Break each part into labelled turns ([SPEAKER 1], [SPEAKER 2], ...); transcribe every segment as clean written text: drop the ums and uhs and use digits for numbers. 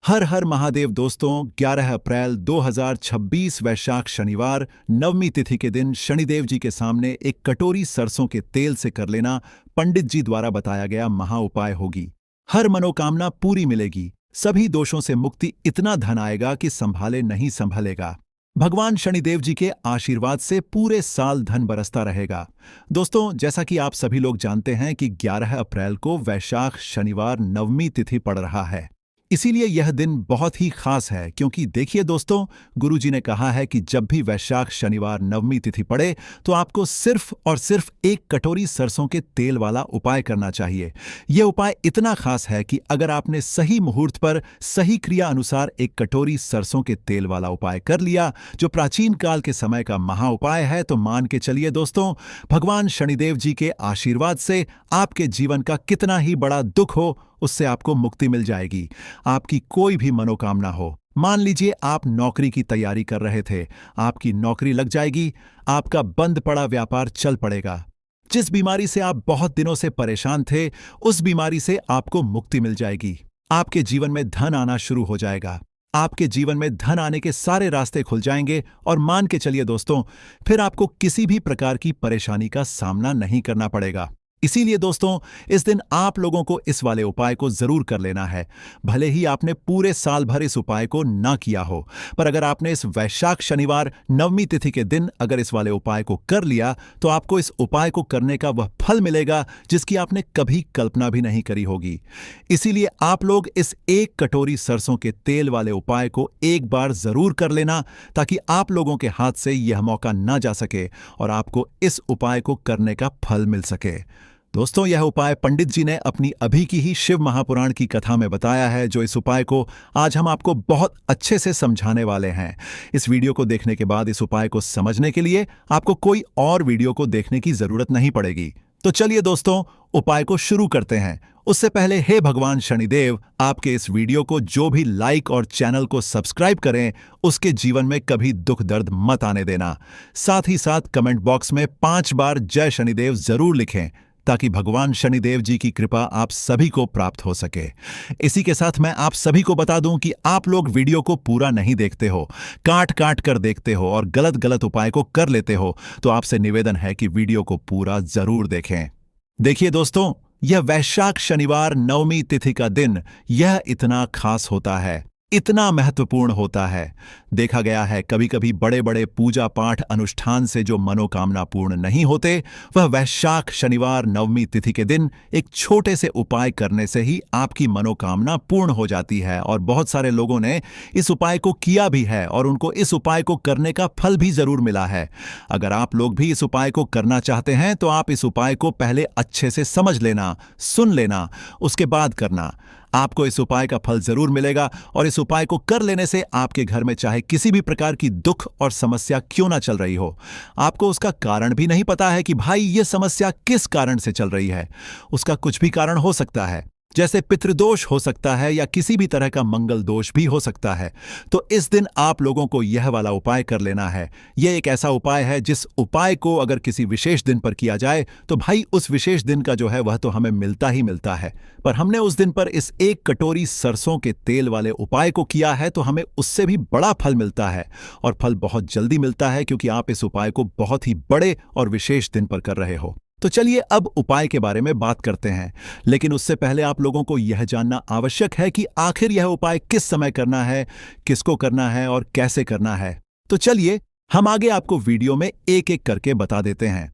[SPEAKER 1] हर हर महादेव दोस्तों। 11 अप्रैल 2026 वैशाख शनिवार नवमी तिथि के दिन शनिदेव जी के सामने एक कटोरी सरसों के तेल से कर लेना पंडित जी द्वारा बताया गया महा उपाय होगी। हर मनोकामना पूरी मिलेगी, सभी दोषों से मुक्ति, इतना धन आएगा कि संभाले नहीं संभलेगा। भगवान शनिदेव जी के आशीर्वाद से पूरे साल धन बरसता रहेगा। दोस्तों, जैसा कि आप सभी लोग जानते हैं कि 11 अप्रैल को वैशाख शनिवार नवमी तिथि पड़ रहा है। इसीलिए यह दिन बहुत ही खास है, क्योंकि देखिए दोस्तों, गुरुजी ने कहा है कि जब भी वैशाख शनिवार नवमी तिथि पड़े तो आपको सिर्फ और सिर्फ एक कटोरी सरसों के तेल वाला उपाय करना चाहिए। यह उपाय इतना खास है कि अगर आपने सही मुहूर्त पर सही क्रिया अनुसार एक कटोरी सरसों के तेल वाला उपाय कर लिया, जो प्राचीन काल के समय का महा उपाय है, तो मान के चलिए दोस्तों, भगवान शनिदेव जी के आशीर्वाद से आपके जीवन का कितना ही बड़ा दुख हो, उससे आपको मुक्ति मिल जाएगी। आपकी कोई भी मनोकामना हो, मान लीजिए आप नौकरी की तैयारी कर रहे थे, आपकी नौकरी लग जाएगी, आपका बंद पड़ा व्यापार चल पड़ेगा। जिस बीमारी से आप बहुत दिनों से परेशान थे, उस बीमारी से आपको मुक्ति मिल जाएगी। आपके जीवन में धन आना शुरू हो जाएगा। आपके जीवन में धन आने के सारे रास्ते खुल जाएंगे और मान के चलिए दोस्तों, फिर आपको किसी भी प्रकार की परेशानी का सामना नहीं करना पड़ेगा। इसीलिए दोस्तों, इस दिन आप लोगों को इस वाले उपाय को जरूर कर लेना है। भले ही आपने पूरे साल भर इस उपाय को ना किया हो, पर अगर आपने इस वैशाख शनिवार नवमी तिथि के दिन अगर इस वाले उपाय को कर लिया, तो आपको इस उपाय को करने का वह फल मिलेगा जिसकी आपने कभी कल्पना भी नहीं करी होगी। इसीलिए आप लोग इस एक कटोरी सरसों के तेल वाले उपाय को एक बार जरूर कर लेना, ताकि आप लोगों के हाथ से यह मौका ना जा सके और आपको इस उपाय को करने का फल मिल सके। दोस्तों, यह उपाय पंडित जी ने अपनी अभी की ही शिव महापुराण की कथा में बताया है, जो इस उपाय को आज हम आपको बहुत अच्छे से समझाने वाले हैं। इस वीडियो को देखने के बाद इस उपाय को समझने के लिए आपको कोई और वीडियो को देखने की जरूरत नहीं पड़ेगी। तो चलिए दोस्तों, उपाय को शुरू करते हैं। उससे पहले हे भगवान शनिदेव, आपके इस वीडियो को जो भी लाइक और चैनल को सब्सक्राइब करें, उसके जीवन में कभी दुख दर्द मत आने देना। साथ ही साथ कमेंट बॉक्स में 5 बार जय शनिदेव जरूर लिखें, ताकि भगवान शनिदेव जी की कृपा आप सभी को प्राप्त हो सके। इसी के साथ मैं आप सभी को बता दूं कि आप लोग वीडियो को पूरा नहीं देखते हो, काट काट कर देखते हो और गलत गलत उपाय को कर लेते हो, तो आपसे निवेदन है कि वीडियो को पूरा जरूर देखें। देखिए दोस्तों, यह वैशाख शनिवार नवमी तिथि का दिन यह इतना खास होता है, इतना महत्वपूर्ण होता है। देखा गया है कभी कभी बड़े बड़े पूजा पाठ अनुष्ठान से जो मनोकामना पूर्ण नहीं होते, वह वैशाख शनिवार नवमी तिथि के दिन एक छोटे से उपाय करने से ही आपकी मनोकामना पूर्ण हो जाती है। और बहुत सारे लोगों ने इस उपाय को किया भी है और उनको इस उपाय को करने का फल भी जरूर मिला है। अगर आप लोग भी इस उपाय को करना चाहते हैं, तो आप इस उपाय को पहले अच्छे से समझ लेना, सुन लेना, उसके बाद करना। आपको इस उपाय का फल जरूर मिलेगा और इस उपाय को कर लेने से आपके घर में चाहे किसी भी प्रकार की दुख और समस्या क्यों ना चल रही हो, आपको उसका कारण भी नहीं पता है कि भाई ये समस्या किस कारण से चल रही है। उसका कुछ भी कारण हो सकता है, जैसे पितृदोष हो सकता है या किसी भी तरह का मंगल दोष भी हो सकता है। तो इस दिन आप लोगों को यह वाला उपाय कर लेना है। यह एक ऐसा उपाय है जिस उपाय को अगर किसी विशेष दिन पर किया जाए, तो भाई उस विशेष दिन का जो है वह तो हमें मिलता ही मिलता है। पर हमने उस दिन पर इस एक कटोरी सरसों के तेल वाले उपाय को किया है, तो हमें उससे भी बड़ा फल मिलता है और फल बहुत जल्दी मिलता है, क्योंकि आप इस उपाय को बहुत ही बड़े और विशेष दिन पर कर रहे हो। तो चलिए अब उपाय के बारे में बात करते हैं, लेकिन उससे पहले आप लोगों को यह जानना आवश्यक है कि आखिर यह उपाय किस समय करना है, किसको करना है और कैसे करना है। तो चलिए हम आगे आपको वीडियो में एक एक करके बता देते हैं।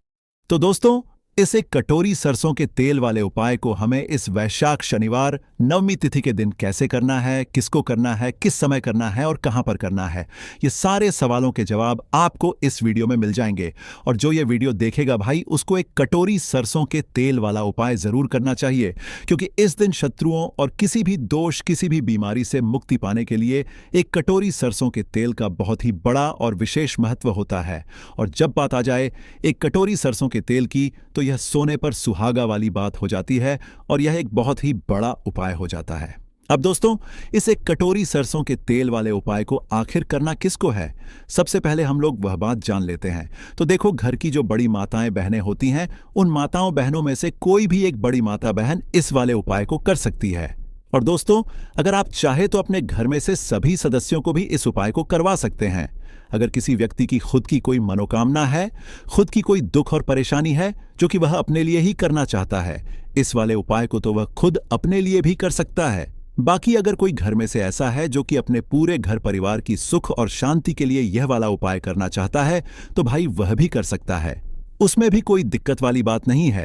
[SPEAKER 1] तो दोस्तों, इस एक कटोरी सरसों के तेल वाले उपाय को हमें इस वैशाख शनिवार नवमी तिथि के दिन कैसे करना है, किसको करना है, किस समय करना है और कहां पर करना है, ये सारे सवालों के जवाब आपको इस वीडियो में मिल जाएंगे। और जो ये वीडियो देखेगा भाई, उसको एक कटोरी सरसों के तेल वाला उपाय जरूर करना चाहिए, क्योंकि इस दिन शत्रुओं और किसी भी दोष, किसी भी बीमारी से मुक्ति पाने के लिए एक कटोरी सरसों के तेल का बहुत ही बड़ा और विशेष महत्व होता है। और जब बात आ जाए एक कटोरी सरसों के तेल की, तो यह सोने पर सुहागा वाली बात हो जाती है और यह एक बहुत ही बड़ा उपाय हो जाता है। अब दोस्तों, इस एक कटोरी सरसों के तेल वाले उपाय को आखिर करना किसको है, सबसे पहले हम लोग वह बात जान लेते हैं। तो देखो, घर की जो बड़ी माताएं बहनें होती हैं, उन माताओं बहनों में से कोई भी एक बड़ी माता बहन इस वाले उपाय को कर सकती है। और दोस्तों, अगर आप चाहे तो अपने घर में से सभी सदस्यों को भी इस उपाय को करवा सकते हैं। अगर किसी व्यक्ति की खुद की कोई मनोकामना है, खुद की कोई दुख और परेशानी है जो कि वह अपने लिए ही करना चाहता है, इस वाले उपाय को तो वह खुद अपने लिए भी कर सकता है। बाकी अगर कोई घर में से ऐसा है जो कि अपने पूरे घर परिवार की सुख और शांति के लिए यह वाला उपाय करना चाहता है, तो भाई वह भी कर सकता है। उसमें भी कोई दिक्कत वाली बात नहीं है।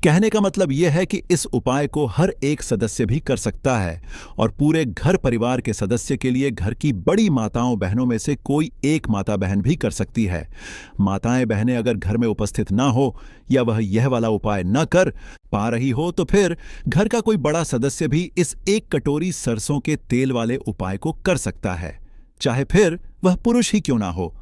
[SPEAKER 1] कहने का मतलब यह है कि इस उपाय को हर एक सदस्य भी कर सकता है और पूरे घर परिवार के सदस्य के लिए घर की बड़ी माताओं बहनों में से कोई एक माता बहन भी कर सकती है। माताएं बहनें अगर घर में उपस्थित ना हो या वह यह वाला उपाय न कर पा रही हो, तो फिर घर का कोई बड़ा सदस्य भी इस एक कटोरी सरसों के तेल वाले उपाय को कर सकता है, चाहे फिर वह पुरुष ही क्यों ना हो।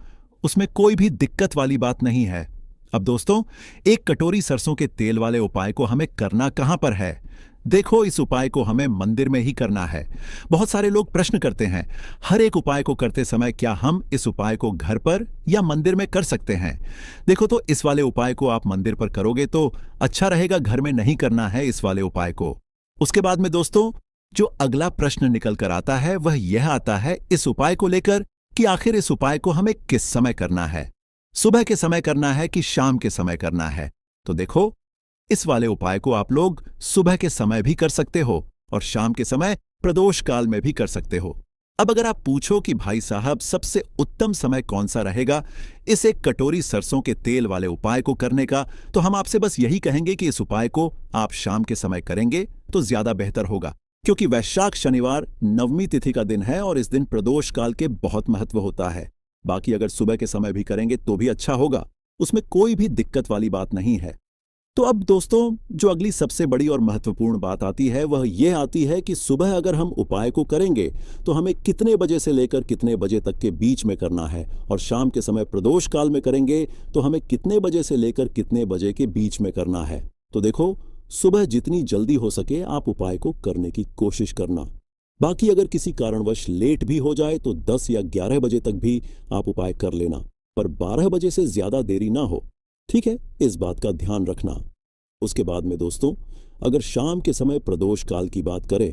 [SPEAKER 1] उसमें कोई भी दिक्कत वाली बात नहीं है। अब दोस्तों, एक कटोरी सरसों के तेल वाले उपाय को हमें करना कहां पर है? देखो, इस उपाय को हमें मंदिर में ही करना है। बहुत सारे लोग प्रश्न करते हैं, हर एक उपाय को करते समय क्या हम इस उपाय को घर पर या मंदिर में कर सकते हैं? देखो, तो इस वाले उपाय को आप मंदिर पर करोगे तो अच्छा रहेगा, घर में नहीं करना है इस वाले उपाय को। उसके बाद में दोस्तों, जो अगला प्रश्न निकल कर आता है वह यह आता है इस उपाय को लेकर कि आखिर इस उपाय को हमें किस समय करना है, सुबह के समय करना है कि शाम के समय करना है? तो देखो, इस वाले उपाय को आप लोग सुबह के समय भी कर सकते हो और शाम के समय प्रदोष काल में भी कर सकते हो। अब अगर आप पूछो कि भाई साहब सबसे उत्तम समय कौन सा रहेगा इस एक कटोरी सरसों के तेल वाले उपाय को करने का, तो हम आपसे बस यही कहेंगे कि इस उपाय को आप शाम के समय करेंगे तो ज्यादा बेहतर होगा, क्योंकि वैशाख शनिवार नवमी तिथि का दिन है और इस दिन प्रदोष काल के बहुत महत्व होता है। बाकी अगर सुबह के समय भी करेंगे तो भी अच्छा होगा, उसमें कोई भी दिक्कत वाली बात नहीं है। तो अब दोस्तों, जो अगली सबसे बड़ी और महत्वपूर्ण बात आती है वह यह आती है कि सुबह अगर हम उपाय को करेंगे तो हमें कितने बजे से लेकर कितने बजे तक के बीच में करना है, और शाम के समय प्रदोष काल में करेंगे तो हमें कितने बजे से लेकर कितने बजे के बीच में करना है। तो देखो, सुबह जितनी जल्दी हो सके आप उपाय को करने की कोशिश करना। बाकी अगर किसी कारणवश लेट भी हो जाए तो 10 या 11 बजे तक भी आप उपाय कर लेना, पर 12 बजे से ज्यादा देरी ना हो, ठीक है? इस बात का ध्यान रखना। उसके बाद में दोस्तों, अगर शाम के समय प्रदोष काल की बात करें,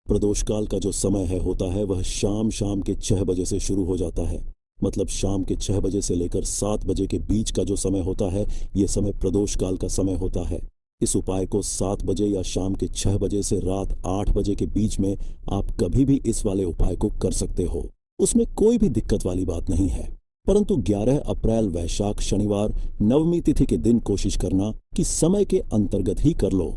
[SPEAKER 1] प्रदोष काल का जो समय होता है वह शाम के 6 बजे से शुरू हो जाता है। मतलब शाम के 6 बजे से लेकर 7 बजे के बीच का जो समय होता है, यह समय प्रदोष काल का समय होता है। इस उपाय को 7 बजे या शाम के 6 बजे से रात 8 बजे के बीच में आप कभी भी इस वाले उपाय को कर सकते हो, उसमें कोई भी दिक्कत वाली बात नहीं है। परंतु 11 अप्रैल वैशाख शनिवार नवमी तिथि के दिन कोशिश करना कि समय के अंतर्गत ही कर लो।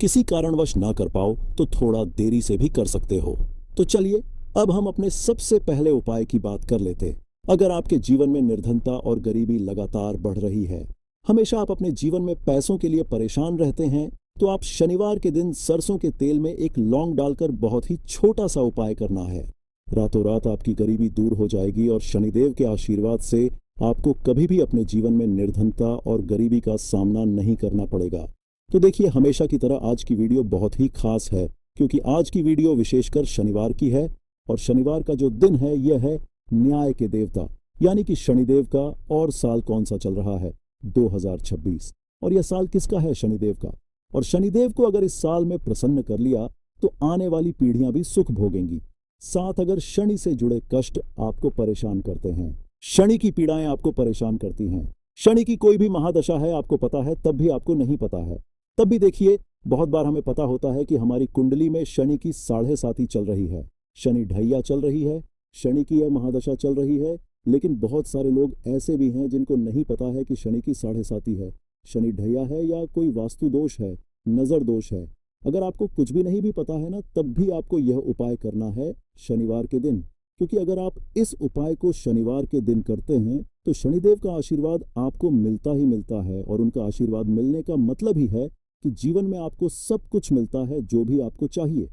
[SPEAKER 1] किसी कारणवश ना कर पाओ तो थोड़ा देरी से भी कर सकते हो। तो चलिए, अब हम अपने सबसे पहले उपाय की बात कर लेते। अगर आपके जीवन में निर्धनता और गरीबी लगातार बढ़ रही है, हमेशा आप अपने जीवन में पैसों के लिए परेशान रहते हैं, तो आप शनिवार के दिन सरसों के तेल में एक लौंग डालकर बहुत ही छोटा सा उपाय करना है। रातों रात आपकी गरीबी दूर हो जाएगी और शनिदेव के आशीर्वाद से आपको कभी भी अपने जीवन में निर्धनता और गरीबी का सामना नहीं करना पड़ेगा। तो देखिए, हमेशा की तरह आज की वीडियो बहुत ही खास है, क्योंकि आज की वीडियो विशेषकर शनिवार की है और शनिवार का जो दिन है यह है न्याय के देवता, यानी कि शनिदेव का। और साल कौन सा चल रहा है? 2026। और यह साल किसका है? शनिदेव का। और शनिदेव को अगर इस साल में प्रसन्न कर लिया तो आने वाली पीढ़ियां भी सुख भोगेंगी। साथ अगर शनि से जुड़े कष्ट आपको परेशान करते हैं, शनि की पीड़ाएं आपको परेशान करती हैं, शनि की कोई भी महादशा है आपको पता है तब भी आपको नहीं पता है, तब भी देखिए, बहुत बार हमें पता होता है कि हमारी कुंडली में शनि की 7.5 चल रही है, शनि ढैया चल रही है, शनि की यह महादशा चल रही है। लेकिन बहुत सारे लोग ऐसे भी हैं जिनको नहीं पता है कि शनि की 7.5 है, शनि ढैया है या कोई वास्तु दोष है, नजर दोष है। अगर आपको कुछ भी नहीं भी पता है ना, तब भी आपको यह उपाय करना है शनिवार के दिन, क्योंकि अगर आप इस उपाय को शनिवार के दिन करते हैं तो शनिदेव का आशीर्वाद आपको मिलता ही मिलता है। और उनका आशीर्वाद मिलने का मतलब ही है कि जीवन में आपको सब कुछ मिलता है जो भी आपको चाहिए।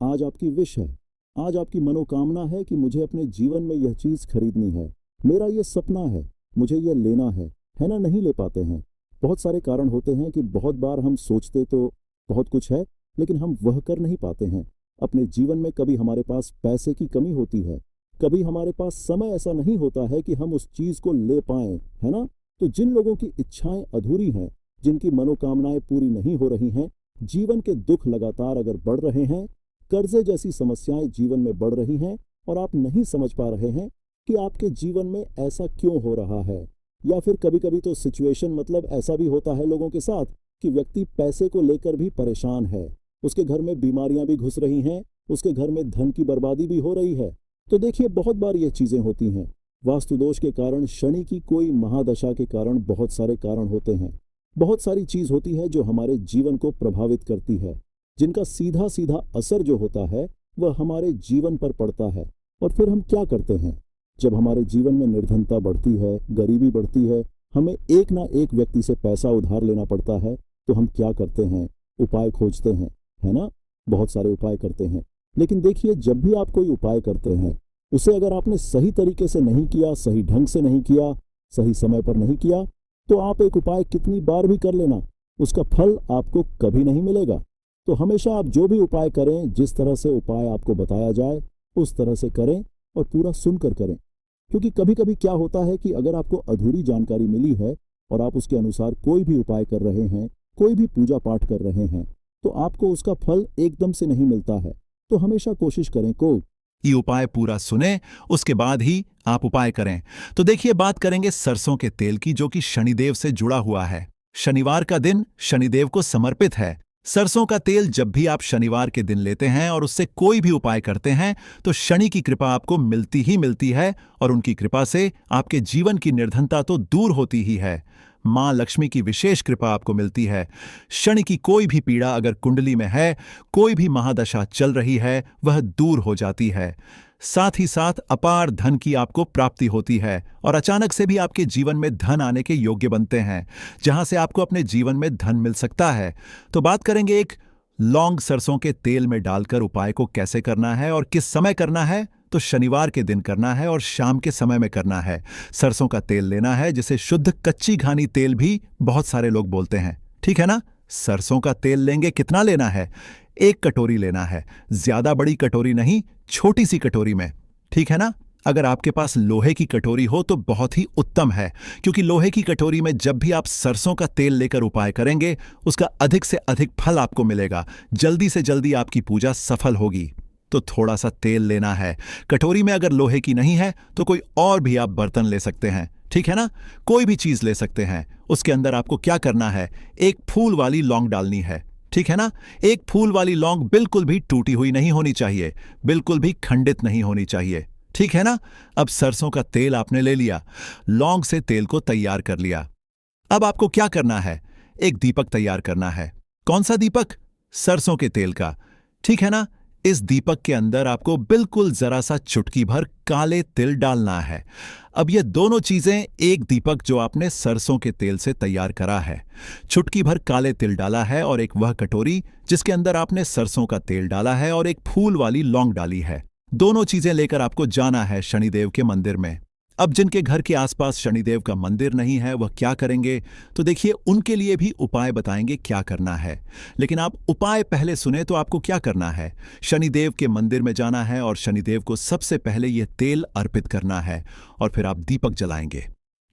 [SPEAKER 1] आज आपकी विश है, आज आपकी मनोकामना है कि मुझे अपने जीवन में यह चीज खरीदनी है, मेरा ये सपना है, मुझे यह लेना है ना? नहीं ले पाते हैं। बहुत सारे कारण होते हैं कि बहुत बार हम सोचते तो बहुत कुछ है, लेकिन हम वह कर नहीं पाते हैं अपने जीवन में। कभी हमारे पास पैसे की कमी होती है, कभी हमारे पास समय ऐसा नहीं होता है कि हम उस चीज को ले पाएं, है ना? तो जिन लोगों की इच्छाएं अधूरी हैं, जिनकी मनोकामनाएं पूरी नहीं हो रही हैं, जीवन के दुख लगातार अगर बढ़ रहे हैं,
[SPEAKER 2] कर्जे जैसी समस्याएं जीवन में बढ़ रही हैं और आप नहीं समझ पा रहे हैं कि आपके जीवन में ऐसा क्यों हो रहा है। या फिर कभी कभी तो सिचुएशन मतलब ऐसा भी होता है लोगों के साथ कि व्यक्ति पैसे को लेकर भी परेशान है, उसके घर में बीमारियां भी घुस रही हैं, उसके घर में धन की बर्बादी भी हो रही है। तो देखिए, बहुत बार ये चीजें होती हैं। वास्तु दोष के कारण, शनि की कोई महादशा के कारण बहुत सारे कारण होते हैं। बहुत सारी चीज होती है जो हमारे जीवन को प्रभावित करती है, जिनका सीधा सीधा असर जो होता है वह हमारे जीवन पर पड़ता है। और फिर हम क्या करते हैं? जब हमारे जीवन में निर्धनता बढ़ती है, गरीबी बढ़ती है, हमें एक ना एक व्यक्ति से पैसा उधार लेना पड़ता है, तो हम क्या करते हैं? उपाय खोजते हैं, है ना? बहुत सारे उपाय करते हैं। लेकिन देखिए, जब भी आप कोई उपाय करते हैं, उसे अगर आपने सही तरीके से नहीं किया, सही ढंग से नहीं किया, सही समय पर नहीं किया, तो आप एक उपाय कितनी बार भी कर लेना, उसका फल आपको कभी नहीं मिलेगा। तो हमेशा आप जो भी उपाय करें, जिस तरह से उपाय आपको बताया जाए उस तरह से करें और पूरा सुनकर करें। क्योंकि कभी कभी क्या होता है कि अगर आपको अधूरी जानकारी मिली है और आप उसके अनुसार कोई भी उपाय कर रहे हैं, कोई भी पूजा पाठ कर रहे हैं, तो आपको उसका फल एकदम से नहीं मिलता है। तो हमेशा कोशिश करें
[SPEAKER 1] ये उपाय पूरा सुने, उसके बाद ही आप उपाय करें। तो देखिए, बात करेंगे सरसों के तेल की, जो कि शनिदेव से जुड़ा हुआ है। शनिवार का दिन शनिदेव को समर्पित है। सरसों का तेल जब भी आप शनिवार के दिन लेते हैं और उससे कोई भी उपाय करते हैं, तो शनि की कृपा आपको मिलती ही मिलती है, और उनकी कृपा से आपके जीवन की निर्धनता तो दूर होती ही है। मां लक्ष्मी की विशेष कृपा आपको मिलती है। शनि की कोई भी पीड़ा अगर कुंडली में है, कोई भी महादशा चल रही है, वह दूर हो जाती है। साथ ही साथ अपार धन की आपको प्राप्ति होती है, और अचानक से भी आपके जीवन में धन आने के योग्य बनते हैं, जहां से आपको अपने जीवन में धन मिल सकता है। तो बात करेंगे एक लौंग सरसों के तेल में डालकर उपाय को कैसे करना है और किस समय करना है। तो शनिवार के दिन करना है और शाम के समय में करना है। सरसों का तेल लेना है, जिसे शुद्ध कच्ची घानी तेल भी बहुत सारे लोग बोलते हैं, ठीक है ना? सरसों का तेल लेंगे, कितना लेना है? 1 कटोरी लेना है। ज्यादा बड़ी कटोरी नहीं, छोटी सी कटोरी में, ठीक है ना? अगर आपके पास लोहे की कटोरी हो तो बहुत ही उत्तम है, क्योंकि लोहे की कटोरी में जब भी आप सरसों का तेल लेकर उपाय करेंगे, उसका अधिक से अधिक फल आपको मिलेगा। जल्दी से जल्दी आपकी पूजा सफल होगी। तो थोड़ा सा तेल लेना है। कटोरी में अगर लोहे की नहीं है तो कोई और भी आप बर्तन ले सकते हैं, ठीक है ना? कोई भी चीज ले सकते हैं। उसके अंदर आपको क्या करना है? 1 फूल वाली लौंग डालनी है, ठीक है ना? 1 फूल वाली लौंग बिल्कुल भी टूटी हुई नहीं होनी चाहिए, बिल्कुल भी खंडित नहीं होनी चाहिए, ठीक है ना? अब सरसों का तेल आपने ले लिया, लौंग से तेल को तैयार कर लिया। अब आपको क्या करना है? एक दीपक तैयार करना है। कौन सा दीपक? सरसों के तेल का, ठीक है ना? इस दीपक के अंदर आपको बिल्कुल जरा सा चुटकी भर काले तिल डालना है। अब ये दोनों चीजें, एक दीपक जो आपने सरसों के तेल से तैयार करा है, चुटकी भर काले तिल डाला है, और एक वह कटोरी जिसके अंदर आपने सरसों का तेल डाला है और एक फूल वाली लौंग डाली है। दोनों चीजें लेकर आपको जाना है शनिदेव के मंदिर में। अब जिनके घर के आसपास शनिदेव का मंदिर नहीं है, वह क्या करेंगे? तो देखिए, उनके लिए भी उपाय बताएंगे क्या करना है। लेकिन आप उपाय पहले सुने तो आपको क्या करना है? शनिदेव के मंदिर में जाना है और शनिदेव को सबसे पहले यह तेल अर्पित करना है, और फिर आप दीपक जलाएंगे।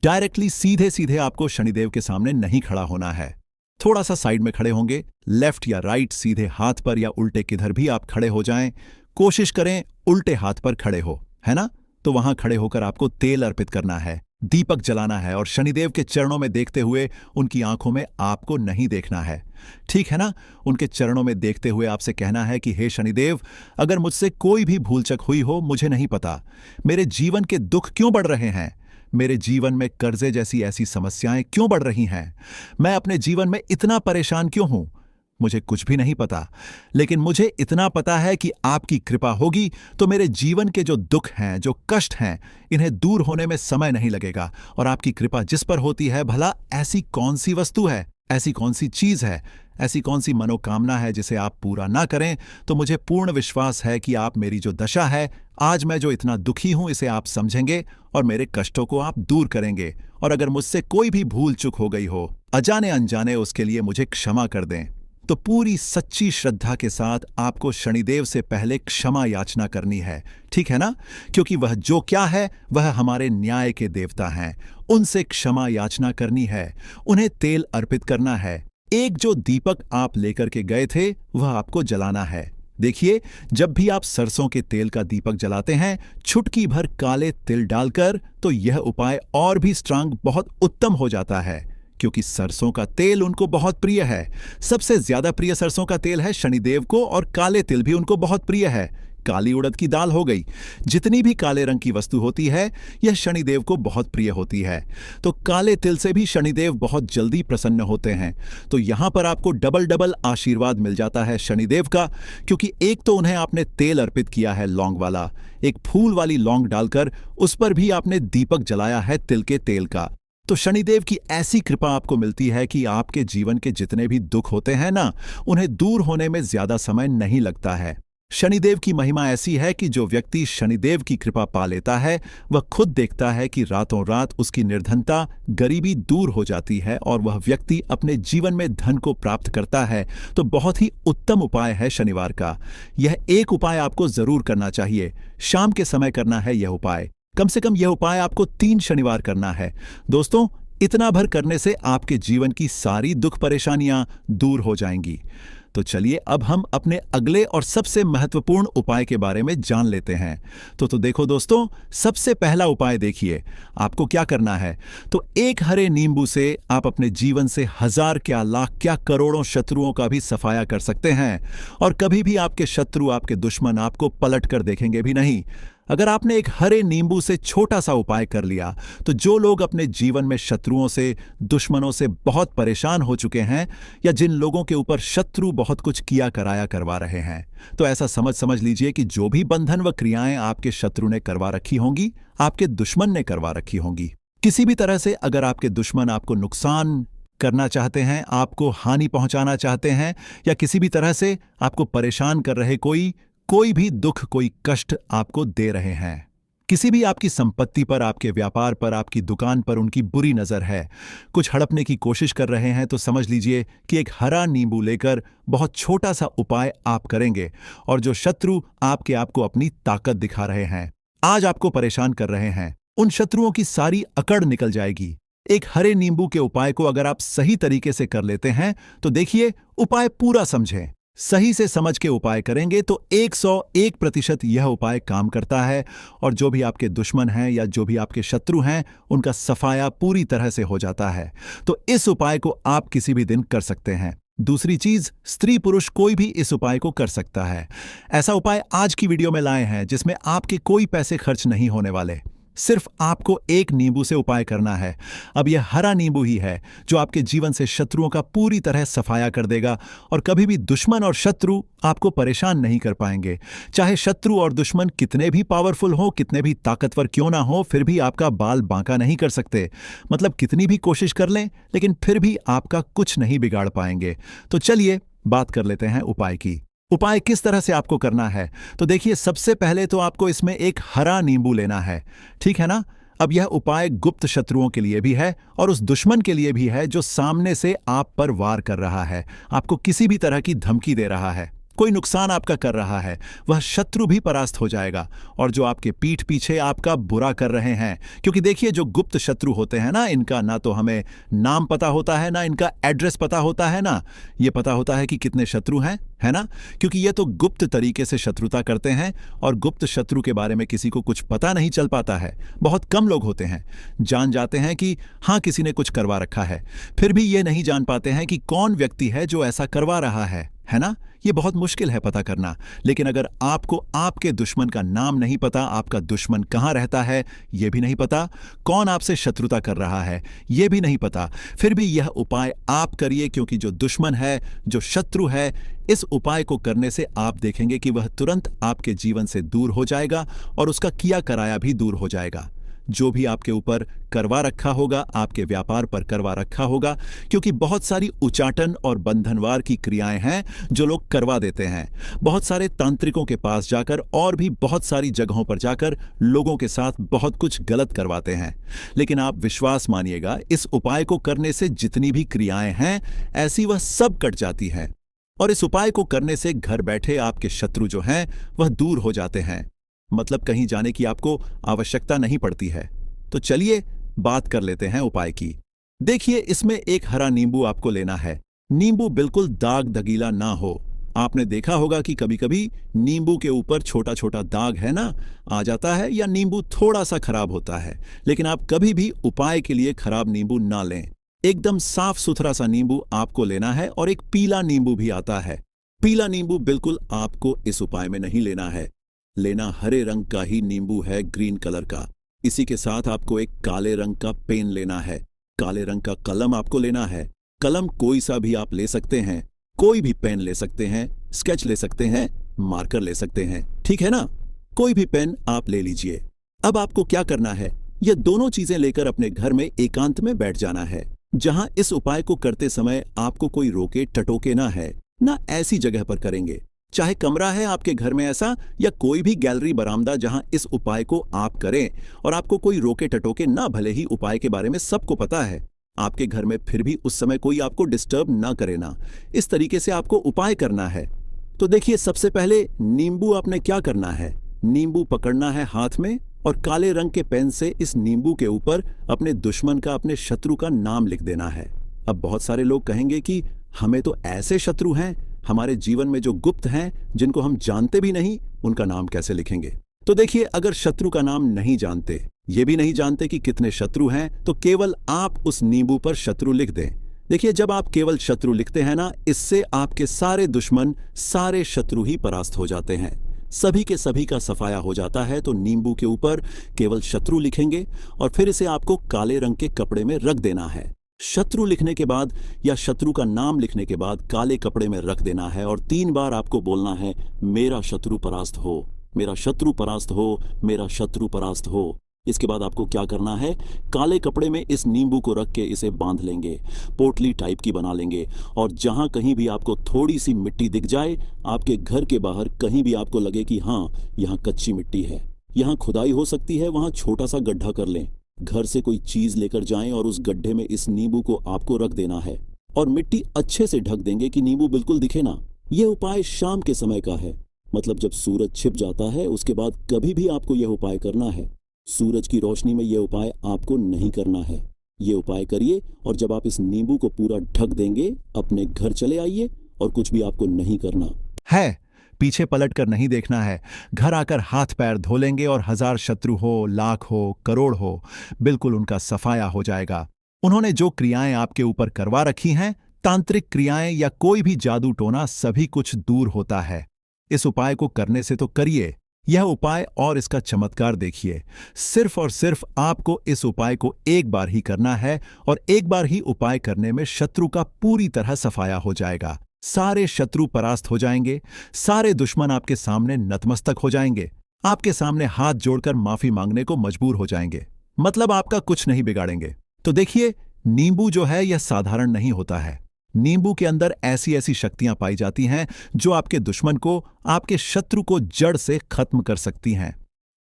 [SPEAKER 1] डायरेक्टली सीधे सीधे आपको शनिदेव के सामने नहीं खड़ा होना है, थोड़ा सा साइड में खड़े होंगे, लेफ्ट या राइट, सीधे हाथ पर या उल्टे किधर भी आप खड़े हो जाएं। कोशिश करें उल्टे हाथ पर खड़े हो, है ना? तो वहां खड़े होकर आपको तेल अर्पित करना है, दीपक जलाना है, और शनिदेव के चरणों में देखते हुए उनकी आंखों में आपको नहीं देखना है, ठीक है ना? उनके चरणों में देखते हुए आपसे कहना है कि हे शनिदेव, अगर मुझसे कोई भी भूलचक हुई हो, मुझे नहीं पता। मेरे जीवन के दुख क्यों बढ़ रहे हैं? मेरे जीवन में कर्जे जैसी ऐसी समस्याएं क्यों बढ़ रही हैं? मैं अपने जीवन में इतना परेशान क्यों हूं? मुझे कुछ भी नहीं पता, लेकिन मुझे इतना पता है कि आपकी कृपा होगी तो मेरे जीवन के जो दुख हैं, जो कष्ट हैं, इन्हें दूर होने में समय नहीं लगेगा। और आपकी कृपा जिस पर होती है, भला ऐसी कौन सी वस्तु है, ऐसी कौन सी चीज है, ऐसी कौन सी मनोकामना है जिसे आप पूरा ना करें? तो मुझे पूर्ण विश्वास है कि आप मेरी जो दशा है, आज मैं जो इतना दुखी हूं, इसे आप समझेंगे और मेरे कष्टों को आप दूर करेंगे। और अगर मुझसे कोई भी भूल चूक हो गई हो, अजाने अनजाने, उसके लिए मुझे क्षमा कर दें। तो पूरी सच्ची श्रद्धा के साथ आपको शनिदेव से पहले क्षमा याचना करनी है, ठीक है ना? क्योंकि वह जो क्या है, वह हमारे न्याय के देवता हैं। उनसे क्षमा याचना करनी है, उन्हें तेल अर्पित करना है। एक जो दीपक आप लेकर के गए थे, वह आपको जलाना है। देखिए, जब भी आप सरसों के तेल का दीपक जलाते हैं चुटकी भर काले तिल डालकर, तो यह उपाय और भी स्ट्रांग बहुत उत्तम हो जाता है, क्योंकि सरसों का तेल उनको बहुत प्रिय है। सबसे ज्यादा प्रिय सरसों का तेल है शनिदेव को, और काले तिल भी उनको बहुत प्रिय है। काली उड़द की दाल हो गई, जितनी भी काले रंग की वस्तु होती है यह शनिदेव को बहुत प्रिय होती है। तो काले तिल से भी शनिदेव बहुत जल्दी प्रसन्न होते हैं। तो यहां पर आपको डबल डबल आशीर्वाद मिल जाता है शनिदेव का, क्योंकि एक तो उन्हें आपने तेल अर्पित किया है लौंग वाला, एक फूल वाली लौंग डालकर उस पर भी आपने दीपक जलाया है तिल के तेल का। तो शनिदेव की ऐसी कृपा आपको मिलती है कि आपके जीवन के जितने भी दुख होते हैं ना, उन्हें दूर होने में ज्यादा समय नहीं लगता है। शनिदेव की महिमा ऐसी है कि जो व्यक्ति शनिदेव की कृपा पा लेता है वह खुद देखता है कि रातों रात उसकी निर्धनता, गरीबी दूर हो जाती है और वह व्यक्ति अपने जीवन में धन को प्राप्त करता है। तो बहुत ही उत्तम उपाय है शनिवार का। यह एक उपाय आपको जरूर करना चाहिए। शाम के समय करना है यह उपाय। कम से कम यह उपाय आपको 3 शनिवार करना है। दोस्तों, इतना भर करने से आपके जीवन की सारी दुख परेशानियां दूर हो जाएंगी। तो चलिए अब हम अपने अगले और सबसे महत्वपूर्ण उपाय के बारे में जान लेते हैं। तो देखो दोस्तों, सबसे पहला उपाय देखिए, आपको क्या करना है। तो एक हरे नींबू से आप अपने जीवन से 1000 क्या लाख क्या करोड़ों शत्रुओं का भी सफाया कर सकते हैं, और कभी भी आपके शत्रु, आपके दुश्मन आपको पलट कर देखेंगे भी नहीं। अगर आपने एक हरे नींबू से छोटा सा उपाय कर लिया, तो जो लोग अपने जीवन में शत्रुओं से, दुश्मनों से बहुत परेशान हो चुके हैं, या जिन लोगों के ऊपर शत्रु बहुत कुछ किया कराया करवा रहे हैं, तो ऐसा समझ लीजिए कि जो भी बंधन व क्रियाएं आपके शत्रु ने करवा रखी होंगी, आपके दुश्मन ने करवा रखी होंगी। किसी भी तरह से अगर आपके दुश्मन आपको नुकसान करना चाहते हैं, आपको हानि पहुंचाना चाहते हैं, या किसी भी तरह से आपको परेशान कर रहे कोई भी दुख, कोई कष्ट आपको दे रहे हैं, किसी भी आपकी संपत्ति पर, आपके व्यापार पर, आपकी दुकान पर उनकी बुरी नजर है, कुछ हड़पने की कोशिश कर रहे हैं, तो समझ लीजिए कि एक हरा नींबू लेकर बहुत छोटा सा उपाय आप करेंगे, और जो शत्रु आपको अपनी ताकत दिखा रहे हैं, आज आपको परेशान कर रहे हैं, उन शत्रुओं की सारी अकड़ निकल जाएगी। एक हरे नींबू के उपाय को अगर आप सही तरीके से कर लेते हैं, तो देखिए, उपाय पूरा समझें। सही से समझ के उपाय करेंगे तो 101% यह उपाय काम करता है, और जो भी आपके दुश्मन हैं या जो भी आपके शत्रु हैं, उनका सफाया पूरी तरह से हो जाता है। तो इस उपाय को आप किसी भी दिन कर सकते हैं। दूसरी चीज, स्त्री पुरुष कोई भी इस उपाय को कर सकता है। ऐसा उपाय आज की वीडियो में लाए हैं जिसमें आपके कोई पैसे खर्च नहीं होने वाले। सिर्फ आपको एक नींबू से उपाय करना है। अब यह हरा नींबू ही है जो आपके जीवन से शत्रुओं का पूरी तरह सफाया कर देगा, और कभी भी दुश्मन और शत्रु आपको परेशान नहीं कर पाएंगे। चाहे शत्रु और दुश्मन कितने भी पावरफुल हो, कितने भी ताकतवर क्यों ना हो, फिर भी आपका बाल बांका नहीं कर सकते। मतलब कितनी भी कोशिश कर लें, लेकिन फिर भी आपका कुछ नहीं बिगाड़ पाएंगे। तो चलिए बात कर लेते हैं उपाय की। उपाय किस तरह से आपको करना है, तो देखिए, सबसे पहले तो आपको इसमें एक हरा नींबू लेना है, ठीक है ना। अब यह उपाय गुप्त शत्रुओं के लिए भी है और उस दुश्मन के लिए भी है जो सामने से आप पर वार कर रहा है, आपको किसी भी तरह की धमकी दे रहा है, कोई नुकसान आपका कर रहा है। वह शत्रु भी परास्त हो जाएगा, और जो आपके पीठ पीछे आपका बुरा कर रहे हैं, क्योंकि देखिए, जो गुप्त शत्रु होते हैं ना, इनका ना तो हमें नाम पता होता है, ना इनका एड्रेस पता होता है, ना ये पता होता है कि कितने शत्रु हैं, है ना। क्योंकि ये तो गुप्त तरीके से शत्रुता करते हैं, और गुप्त शत्रु के बारे में किसी को कुछ पता नहीं चल पाता है। बहुत कम लोग होते हैं जान जाते हैं कि हाँ, किसी ने कुछ करवा रखा है, फिर भी ये नहीं जान पाते हैं कि कौन व्यक्ति है जो ऐसा करवा रहा है ना। ये बहुत मुश्किल है पता करना। लेकिन अगर आपको आपके दुश्मन का नाम नहीं पता, आपका दुश्मन कहाँ रहता है ये भी नहीं पता, कौन आपसे शत्रुता कर रहा है ये भी नहीं पता, फिर भी यह उपाय आप करिए, क्योंकि जो दुश्मन है, जो शत्रु है, इस उपाय को करने से आप देखेंगे कि वह तुरंत आपके जीवन से दूर हो जाएगा, और उसका किया कराया भी दूर हो जाएगा। जो भी आपके ऊपर करवा रखा होगा, आपके व्यापार पर करवा रखा होगा, क्योंकि बहुत सारी उचाटन और बंधनवार की क्रियाएं हैं जो लोग करवा देते हैं। बहुत सारे तांत्रिकों के पास जाकर और भी बहुत सारी जगहों पर जाकर लोगों के साथ बहुत कुछ गलत करवाते हैं। लेकिन आप विश्वास मानिएगा, इस उपाय को करने से जितनी भी क्रियाएं हैं ऐसी, वह सब कट जाती हैं, और इस उपाय को करने से घर बैठे आपके शत्रु जो हैं वह दूर हो जाते हैं। मतलब कहीं जाने की आपको आवश्यकता नहीं पड़ती है। तो चलिए बात कर लेते हैं उपाय की। देखिए, इसमें एक हरा नींबू आपको लेना है। नींबू बिल्कुल दाग दगीला ना हो, आपने देखा होगा कि कभी-कभी नींबू के ऊपर छोटा-छोटा दाग है ना, आ जाता है या नींबू थोड़ा सा खराब होता है। लेकिन आप कभी भी उपाय के लिए खराब नींबू ना लें। एकदम साफ सुथरा सा नींबू आपको लेना है और एक पीला नींबू भी आता है। पीला नींबू बिल्कुल आपको इस उपाय में नहीं लेना है। लेना हरे रंग का ही नींबू है, ग्रीन कलर का। इसी के साथ आपको एक काले रंग का पेन लेना है। काले रंग का कलम आपको लेना है। कलम कोई सा भी आप ले सकते हैं। कोई भी पेन ले सकते हैं, स्केच ले सकते हैं, मार्कर ले सकते हैं, ठीक है ना? कोई भी पेन आप ले लीजिए। अब आपको क्या करना है, ये दोनों चीजें लेकर अपने घर में एकांत में बैठ जाना है, जहां इस उपाय को करते समय आपको कोई रोके टटोके ना है, ना ऐसी जगह पर करेंगे। चाहे कमरा है आपके घर में ऐसा, या कोई भी गैलरी बरामदा जहां इस उपाय को आप करें और आपको कोई रोके टटोके ना, भले ही उपाय के बारे में सबको पता है आपके घर में, फिर भी उस समय कोई आपको डिस्टर्ब ना करे ना। इस तरीके से आपको उपाय करना है। तो देखिए, सबसे पहले नींबू आपने क्या करना है, नींबू पकड़ना है हाथ में और काले रंग के पेन से इस नींबू के ऊपर अपने दुश्मन का, अपने शत्रु का नाम लिख देना है। अब बहुत सारे लोग कहेंगे कि हमें तो ऐसे शत्रु हैं हमारे जीवन में जो गुप्त हैं, जिनको हम जानते भी नहीं, उनका नाम कैसे लिखेंगे? तो देखिए, अगर शत्रु का नाम नहीं जानते, ये भी नहीं जानते कि कितने शत्रु हैं, तो केवल आप उस नींबू पर शत्रु लिख दें। देखिए, जब आप केवल शत्रु लिखते हैं ना, इससे आपके सारे दुश्मन, सारे शत्रु ही परास्त हो जाते हैं। सभी के सभी का सफाया हो जाता है। तो नींबू के ऊपर केवल शत्रु लिखेंगे और फिर इसे आपको काले रंग के कपड़े में रख देना है। शत्रु लिखने के बाद या शत्रु का नाम लिखने के बाद काले कपड़े में रख देना है और 3 बार आपको बोलना है, मेरा शत्रु परास्त हो, मेरा शत्रु परास्त हो, मेरा शत्रु परास्त हो। इसके बाद आपको क्या करना है, काले कपड़े में इस नींबू को रख के इसे बांध लेंगे, पोटली टाइप की बना लेंगे, और जहां कहीं भी आपको थोड़ी सी मिट्टी दिख जाए, आपके घर के बाहर कहीं भी आपको लगे कि हाँ, यहाँ कच्ची मिट्टी है, यहाँ खुदाई हो सकती है, वहां छोटा सा गड्ढा कर लें। घर से कोई चीज लेकर जाएं और उस गड्ढे में इस नींबू को आपको रख देना है और मिट्टी अच्छे से ढक देंगे कि नींबू बिल्कुल दिखे ना। यह उपाय शाम के समय का है, मतलब जब सूरज छिप जाता है उसके बाद कभी भी आपको यह उपाय करना है। सूरज की रोशनी में यह उपाय आपको नहीं करना है। ये उपाय करिए और जब आप इस नींबू को पूरा ढक देंगे, अपने घर चले आइए और कुछ भी आपको नहीं करना है। पीछे पलट कर नहीं देखना है। घर आकर हाथ पैर धो लेंगे और 1000 शत्रु हो, लाख हो, करोड़ हो, बिल्कुल उनका सफाया हो जाएगा। उन्होंने जो क्रियाएं आपके ऊपर करवा रखी हैं, तांत्रिक क्रियाएं या कोई भी जादू टोना, सभी कुछ दूर होता है। इस उपाय को करने से तो करिए यह उपाय और इसका चमत्कार देखिए। सिर्फ और सिर्फ आपको इस उपाय को एक बार ही करना है और एक बार ही उपाय करने में शत्रु का पूरी तरह सफाया हो जाएगा। सारे शत्रु परास्त हो जाएंगे, सारे दुश्मन आपके सामने नतमस्तक हो जाएंगे, आपके सामने हाथ जोड़कर माफी मांगने को मजबूर हो जाएंगे, मतलब आपका कुछ नहीं बिगाड़ेंगे। तो देखिए, नींबू जो है यह साधारण नहीं होता है। नींबू के अंदर ऐसी ऐसी शक्तियां पाई जाती हैं जो आपके दुश्मन को, आपके शत्रु को जड़ से खत्म कर सकती हैं।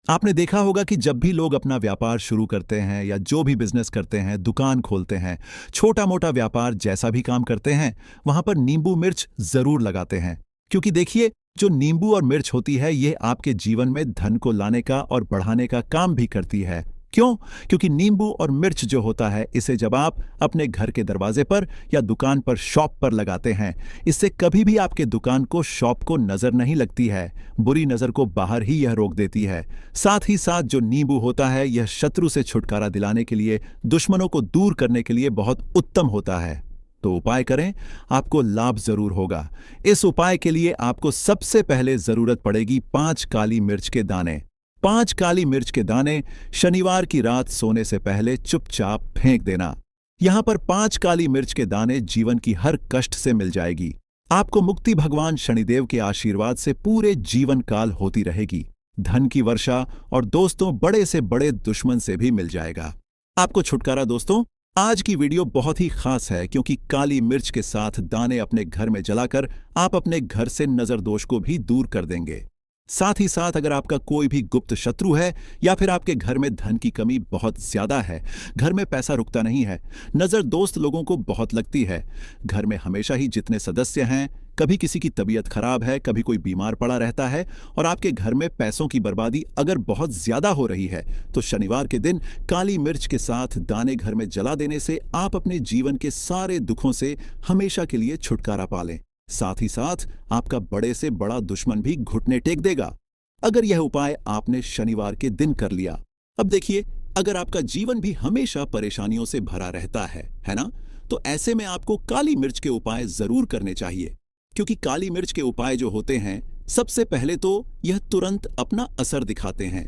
[SPEAKER 1] आपने देखा होगा कि जब भी लोग अपना व्यापार शुरू करते हैं या जो भी बिजनेस करते हैं, दुकान खोलते हैं, छोटा मोटा व्यापार जैसा भी काम करते हैं, वहां पर नींबू मिर्च जरूर लगाते हैं। क्योंकि देखिए, जो नींबू और मिर्च होती है, ये आपके जीवन में धन को लाने का और बढ़ाने का काम भी करती है। क्यों? क्योंकि नींबू और मिर्च जो होता है, इसे जब आप अपने घर के दरवाजे पर या दुकान पर, शॉप पर लगाते हैं, इससे कभी भी आपके दुकान को, शॉप को नजर नहीं लगती है। बुरी नजर को बाहर ही यह रोक देती है। साथ ही साथ जो नींबू होता है, यह शत्रु से छुटकारा दिलाने के लिए, दुश्मनों को दूर करने के लिए बहुत उत्तम होता है। तो उपाय करें, आपको लाभ जरूर होगा। इस उपाय के लिए आपको सबसे पहले जरूरत पड़ेगी 5 काली मिर्च के दाने। 5 काली मिर्च के दाने शनिवार की रात सोने से पहले चुपचाप फेंक देना। यहां पर 5 काली मिर्च के दाने जीवन की हर कष्ट से मिल जाएगी। आपको मुक्ति भगवान शनिदेव के आशीर्वाद से पूरे जीवन काल होती रहेगी। धन की वर्षा और दोस्तों, बड़े से बड़े दुश्मन से भी मिल जाएगा। आपको छुटकारा। दोस्तों, आज की वीडियो बहुत ही खास है क्योंकि काली मिर्च के साथ दाने अपने घर में जलाकर आप अपने घर से नजर दोष को भी दूर कर देंगे। साथ ही साथ अगर आपका कोई भी गुप्त शत्रु है या फिर आपके घर में धन की कमी बहुत ज्यादा है, घर में पैसा रुकता नहीं है, नजर दोस्त लोगों को बहुत लगती है, घर में हमेशा ही जितने सदस्य हैं, कभी किसी की तबीयत खराब है, कभी कोई बीमार पड़ा रहता है और आपके घर में पैसों की बर्बादी अगर बहुत ज्यादा हो रही है, तो शनिवार के दिन काली मिर्च के साथ दाने घर में जला देने से आप अपने जीवन के सारे दुखों से हमेशा के लिए छुटकारा पा लें। साथ ही साथ आपका बड़े से बड़ा दुश्मन भी घुटने टेक देगा अगर यह उपाय आपने शनिवार के दिन कर लिया। अब देखिए, अगर आपका जीवन भी हमेशा परेशानियों से भरा रहता है ना, तो ऐसे में आपको काली मिर्च के उपाय जरूर करने चाहिए, क्योंकि काली मिर्च के उपाय जो होते हैं, सबसे पहले तो यह तुरंत अपना असर दिखाते हैं।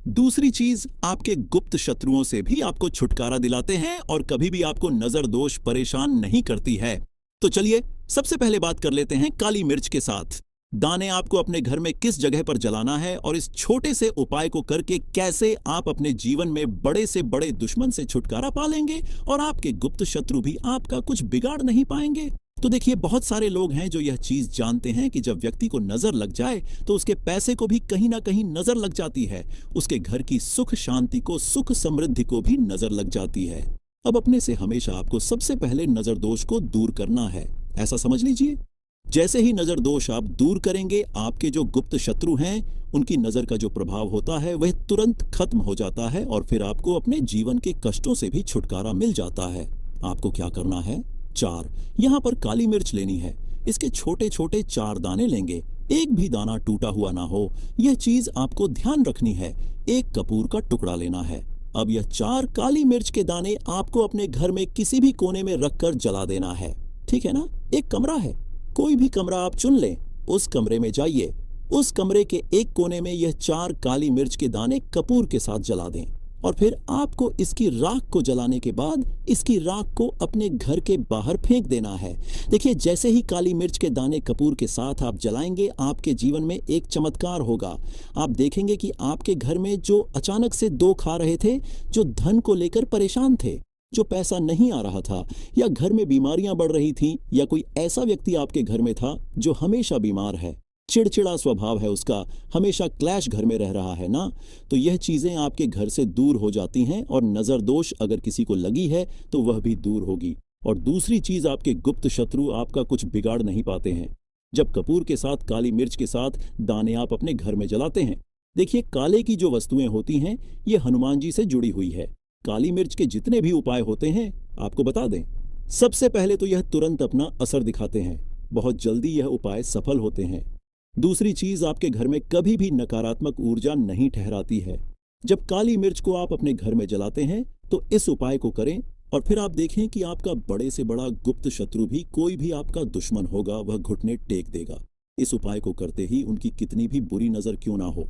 [SPEAKER 1] दूसरी चीज, आपके गुप्त शत्रुओं से भी आपको छुटकारा दिलाते हैं और कभी भी आपको नजर दोष परेशान नहीं करती है। तो चलिए सबसे पहले बात कर लेते हैं काली मिर्च के साथ। दाने आपको अपने घर में किस जगह पर जलाना है और इस छोटे से उपाय को करके कैसे आप अपने जीवन में बड़े से बड़े दुश्मन से छुटकारा पा लेंगे और आपके गुप्त शत्रु भी आपका कुछ बिगाड़ नहीं पाएंगे। तो देखिए, बहुत सारे लोग हैं जो यह चीज जानते हैं कि जब व्यक्ति को नजर लग जाए तो उसके पैसे को भी कहीं ना कहीं नजर लग जाती है, उसके घर की सुख शांति को, सुख समृद्धि को भी नजर लग जाती है। अब अपने से हमेशा आपको सबसे पहले नजर दोष को दूर करना है, ऐसा समझ लीजिए। जैसे ही नजर दोष आप दूर करेंगे, आपके जो गुप्त शत्रु हैं उनकी नजर का जो प्रभाव होता है वह तुरंत खत्म हो जाता है और फिर आपको अपने जीवन के कष्टों से भी छुटकारा मिल जाता है। आपको क्या करना है? 4 यहाँ पर काली मिर्च लेनी है। इसके छोटे छोटे 4 दाने लेंगे, एक भी दाना टूटा हुआ ना हो, यह चीज आपको ध्यान रखनी है। एक कपूर का टुकड़ा लेना है। अब यह 4 काली मिर्च के दाने आपको अपने घर में किसी भी कोने में रखकर जला देना है, ठीक है ना? एक कमरा है, कोई भी कमरा आप चुन लें, उस कमरे में जाइए। उस कमरे के एक कोने में यह 4 काली मिर्च के दाने कपूर के साथ जला दें और फिर आपको इसकी राख को जलाने के बाद इसकी राख को अपने घर के बाहर फेंक देना है। देखिए, जैसे ही काली मिर्च के दाने कपूर के साथ आप जलाएंगे, आपके जीवन में एक चमत्कार होगा। आप देखेंगे कि आपके घर में जो अचानक से दुख आ रहे थे, जो धन को लेकर परेशान थे, जो पैसा नहीं आ रहा था, या घर में बीमारियां बढ़ रही थीं, या कोई ऐसा व्यक्ति आपके घर में था जो हमेशा बीमार है, चिड़चिड़ा स्वभाव है उसका, हमेशा क्लैश घर में रह रहा है ना, तो यह चीजें आपके घर से दूर हो जाती हैं और नजर दोष अगर किसी को लगी है तो वह भी दूर होगी। और दूसरी चीज, आपके गुप्त शत्रु आपका कुछ बिगाड़ नहीं पाते हैं जब कपूर के साथ काली मिर्च के साथ दाने आप अपने घर में जलाते हैं। देखिए, काले की जो वस्तुएं होती हैं ये हनुमान जी से जुड़ी हुई है। काली मिर्च के जितने भी उपाय होते हैं आपको बता दें, सबसे पहले तो यह तुरंत अपना असर दिखाते हैं, बहुत जल्दी यह उपाय सफल होते हैं। दूसरी चीज, आपके घर में कभी भी नकारात्मक ऊर्जा नहीं ठहराती है। जब काली मिर्च को आप अपने घर में जलाते हैं तो इस उपाय को करें और फिर आप देखें कि आपका बड़े से बड़ा गुप्त शत्रु भी, कोई भी आपका दुश्मन होगा, वह घुटने टेक देगा। इस उपाय को करते ही उनकी कितनी भी बुरी नजर क्यों ना हो,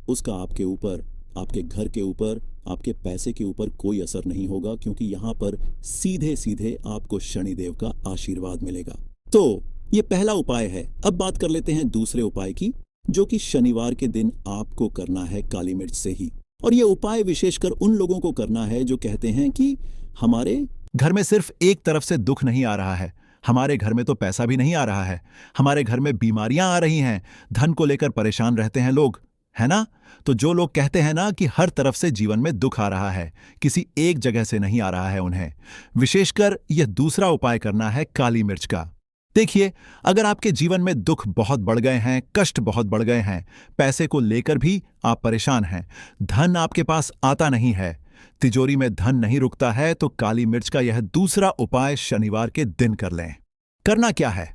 [SPEAKER 1] उसका आपके ऊपर, आपके घर के ऊपर, आपके पैसे के ऊपर कोई असर नहीं होगा, क्योंकि यहाँ पर सीधे सीधे आपको शनिदेव का आशीर्वाद मिलेगा। तो ये पहला उपाय है। अब बात कर लेते हैं दूसरे उपाय की, जो कि शनिवार के दिन आपको करना है काली मिर्च से ही। और ये उपाय विशेषकर उन लोगों को करना है जो कहते हैं कि हमारे
[SPEAKER 3] घर में सिर्फ एक तरफ से दुख नहीं आ रहा है, हमारे घर में तो पैसा भी नहीं आ रहा है, हमारे घर में बीमारियां आ रही हैं, धन को लेकर परेशान रहते हैं लोग, है ना? तो जो लोग कहते हैं ना कि हर तरफ से जीवन में दुख आ रहा है, किसी एक जगह से नहीं आ रहा है, उन्हें विशेषकर यह दूसरा उपाय करना है काली मिर्च का। देखिए, अगर आपके जीवन में दुख बहुत बढ़ गए हैं, कष्ट बहुत बढ़ गए हैं, पैसे को लेकर भी आप परेशान हैं, धन आपके पास आता नहीं है, तिजोरी में धन नहीं रुकता है, तो काली मिर्च का यह दूसरा उपाय शनिवार के दिन कर लें। करना क्या है?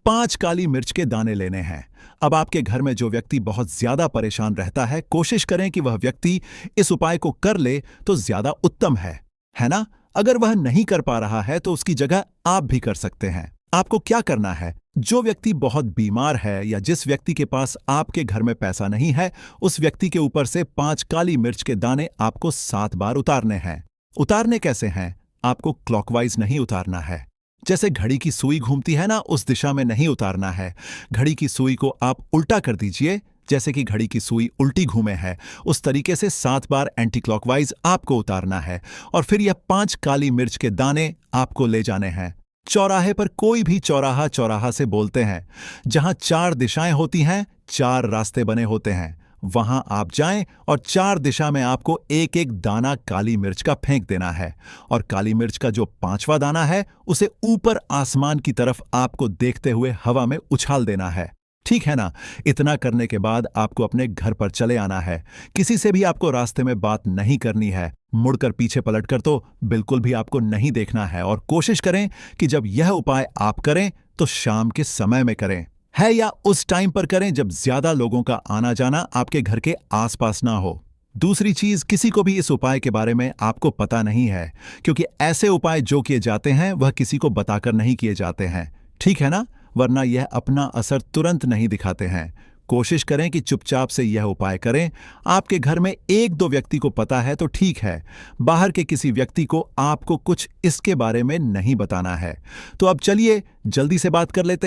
[SPEAKER 3] 5 काली मिर्च के दाने लेने हैं। अब आपके घर में जो व्यक्ति बहुत ज्यादा परेशान रहता है, कोशिश करें कि वह व्यक्ति इस उपाय को कर ले तो ज्यादा उत्तम है ना? अगर वह नहीं कर पा रहा है तो उसकी जगह आप भी कर सकते हैं। आपको क्या करना है? जो व्यक्ति बहुत बीमार है या जिस व्यक्ति के पास आपके घर में पैसा नहीं है, उस व्यक्ति के ऊपर से 5 काली मिर्च के दाने आपको 7 बार उतारने हैं। उतारने कैसे हैं? आपको क्लॉकवाइज नहीं उतारना है। जैसे घड़ी की सुई घूमती है ना, उस दिशा में नहीं उतारना है। घड़ी की सुई को आप उल्टा कर दीजिए, जैसे कि घड़ी की सुई उल्टी घूमे है, उस तरीके से 7 बार एंटी क्लॉकवाइज आपको उतारना है। और फिर यह 5 काली मिर्च के दाने आपको ले जाने हैं। चौराहे पर, कोई भी चौराहा चौराहा से बोलते हैं, जहां 4 दिशाएं होती हैं, 4 रास्ते बने होते हैं, वहां आप जाएं और 4 दिशा में आपको एक एक दाना काली मिर्च का फेंक देना है। और काली मिर्च का जो 5वां दाना है, उसे ऊपर आसमान की तरफ आपको देखते हुए हवा में उछाल देना है। ठीक है ना? इतना करने के बाद आपको अपने घर पर चले आना है। किसी से भी आपको रास्ते में बात नहीं करनी है। मुड़कर पीछे पलटकर तो बिल्कुल भी आपको नहीं देखना है और कोशिश करें कि जब यह उपाय आप करें तो शाम के समय में करें। है या उस टाइम पर करें जब ज्यादा लोगों का आना जाना आपके घर के आसपास ना हो। दूसरी चीज, किसी को भी इस उपाय के बारे में आपको पता नहीं है, क्योंकि ऐसे उपाय जो किए जाते हैं वह किसी को बताकर नहीं किए जाते हैं। ठीक है ना? वरना यह अपना असर तुरंत नहीं दिखाते हैं। कोशिश करें कि चुपचाप से यह उपाय करें। आपके घर में 1-2 व्यक्ति को पता है तो ठीक है, बाहर के किसी व्यक्ति को आपको कुछ इसके बारे में नहीं बताना है। तो अब चलिए जल्दी से बात कर लेते हैं।